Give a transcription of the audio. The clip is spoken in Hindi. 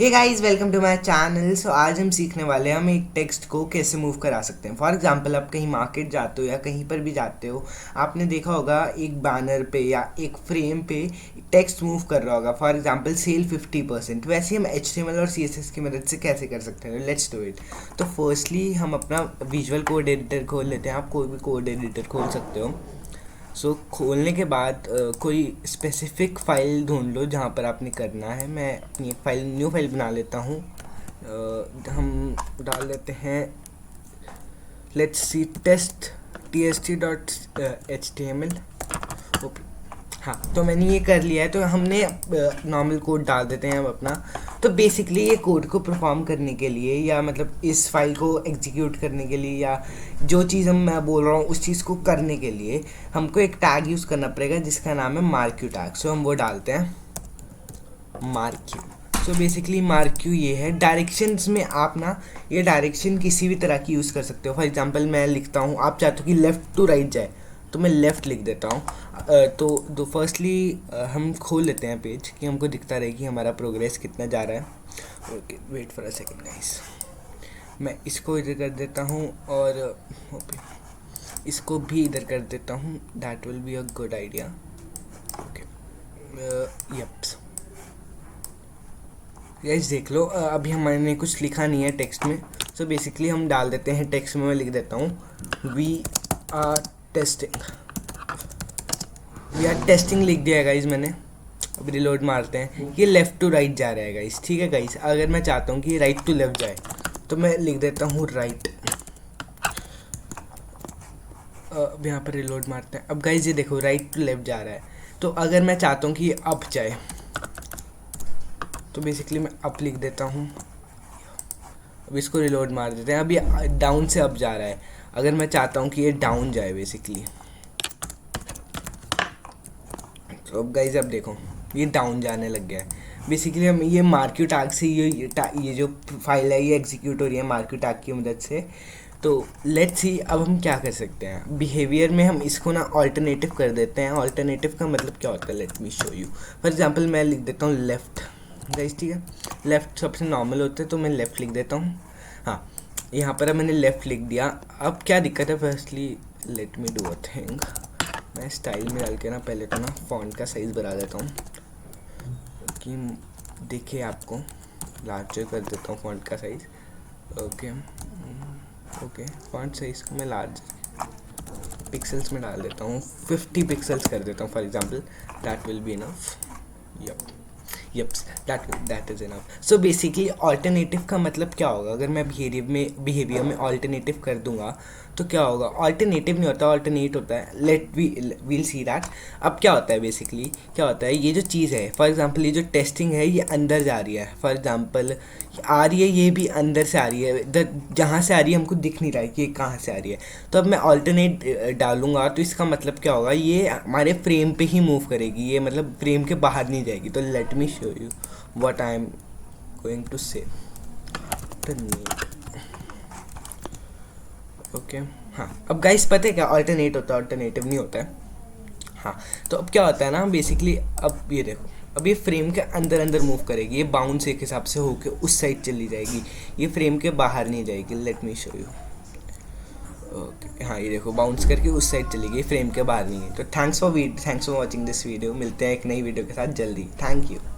Hey guys, welcome to my channel. So आज हम सीखने वाले हैं हम एक टेक्स्ट को कैसे मूव करा सकते हैं। फॉर एग्जांपल, आप कहीं मार्केट जाते हो या कहीं पर भी जाते हो, आपने देखा होगा एक बैनर पे या एक फ्रेम पे टेक्स्ट मूव कर रहा होगा। For example, sale 50%। वैसे ही हम HTML और CSS की मदद से कैसे कर सकते हैं, लेट्स डू इट। तो फर्स्टली हम अपना विजुअल कोड एडिटर खोल लेते हैं। आप कोई भी कोड एडिटर खोल सकते हो। खोलने के बाद कोई स्पेसिफिक फ़ाइल ढूंढ लो जहाँ पर आपने करना है। मैं अपनी एक फ़ाइल, न्यू फाइल बना लेता हूँ। हम डाल लेते हैं, let's see, test tst.html। Okay, हाँ, तो मैंने ये कर लिया है। तो हमने नॉर्मल कोड डाल देते हैं अब अपना। तो बेसिकली ये कोड को परफॉर्म करने के लिए, या मतलब इस फाइल को एग्जीक्यूट करने के लिए, या जो चीज़ मैं बोल रहा हूँ उस चीज़ को करने के लिए हमको एक टैग यूज़ करना पड़ेगा जिसका नाम है मार्क्यू टैग। सो हम वो डालते हैं, मार्क्यू। सो बेसिकली मार्क्यू ये है। डायरेक्शंस में आप ना ये डायरेक्शन किसी भी तरह की यूज़ कर सकते हो। फॉर एग्जांपल, मैं लिखता हूँ, आप चाहते हो कि लेफ़्ट टू राइट जाए, तो मैं लेफ़्ट लिख देता हूँ। तो फर्स्टली हम खोल लेते हैं पेज कि हमको दिखता रहे कि हमारा प्रोग्रेस कितना जा रहा है। Okay, wait for a second guys. मैं इसको इधर कर देता हूँ और ओके, इसको भी इधर कर देता हूँ। That will be a good idea. Okay, yup guys, देख लो, अभी हमने कुछ लिखा नहीं है टेक्स्ट में। सो बेसिकली हम डाल देते हैं टेक्स्ट में। मैं लिख देता हूँ we are testing. We are testing लिख दिया है गाइस मैंने। अब रिलोड मारते हैं। ये लेफ़्ट टू राइट जा रहा है गाइस, ठीक है गाइस। अगर मैं चाहता हूँ कि राइट टू लेफ़्ट जाए तो मैं लिख देता हूँ राइट। अब यहाँ पर रिलोड मारते हैं। अब गाइस ये देखो, राइट टू लेफ़्ट जा रहा है। तो अगर मैं चाहता हूँ कि ये अप जाए तो बेसिकली मैं अप लिख देता हूँ। अब इसको रिलोड मार देते हैं। अब ये डाउन से अप जा रहा है। अगर मैं चाहता हूँ कि ये डाउन जाए बेसिकली, तो अब गाइज अब देखो, ये डाउन जाने लग गया है। बेसिकली हम ये मार्क्यू टैग से ये जो फाइल है ये एग्जीक्यूट हो रही है मार्क्यू टैग की मदद से। तो लेट्स सी, अब हम क्या कर सकते हैं। बिहेवियर में हम इसको ना ऑल्टरनेटिव कर देते हैं। ऑल्टरनेटिव का मतलब क्या होता है, late me show you. For example, मैं लिख देता हूँ लेफ़्ट गाइज, ठीक है। लेफ़्ट सबसे नॉर्मल होता है, तो मैं लेफ़्ट लिख देता हूँ। हाँ, यहाँ पर अब मैंने लेफ़्ट लिख दिया। अब क्या दिक्कत है, firstly let me do a thing. मैं स्टाइल में डाल के ना पहले तो ना फ़ॉन्ट का साइज़ बढ़ा देता हूँ कि देखिए आपको। लार्जर कर देता हूँ फ़ॉन्ट का size. Okay okay, font size को मैं लार्जर पिक्सल्स में डाल देता हूँ। 50 पिक्सल्स कर देता हूँ for example. That will be enough. Yup yup, that is enough. So basically alternative का मतलब क्या होगा। अगर मैं बिहेवियर में ऑल्टरनेटिव कर दूंगा तो क्या होगा। ऑल्टरनेटिव नहीं होता, ऑल्टरनेट होता है। We'll see that. अब क्या होता है, बेसिकली क्या होता है, ये जो चीज़ है, फॉर एग्जांपल ये जो टेस्टिंग है ये अंदर जा रही है। फॉर एग्जांपल आ रही है, ये भी अंदर से आ रही है। जहाँ से आ रही है हमको दिख नहीं रहा है कि ये कहाँ से आ रही है। तो अब मैं ऑल्टरनेट डालूंगा तो इसका मतलब क्या होगा, ये हमारे फ्रेम पे ही मूव करेगी। ये मतलब फ्रेम के बाहर नहीं जाएगी। तो let me show you what I am going to say. Okay, हाँ, अब गाइस पता है क्या ऑल्टरनेट होता है, ऑल्टरनेटिव नहीं होता है। हाँ, तो अब क्या होता है ना, बेसिकली अब ये देखो, अब ये फ्रेम के अंदर अंदर मूव करेगी। ये बाउंस एक हिसाब से होके उस साइड चली जाएगी, ये फ्रेम के बाहर नहीं जाएगी। Late me show you. Okay, हाँ, ये देखो बाउंस करके उस साइड चली गई, फ्रेम के बाहर नहीं है। तो thanks for watching this video. मिलते हैं एक नई वीडियो के साथ जल्दी। Thank you.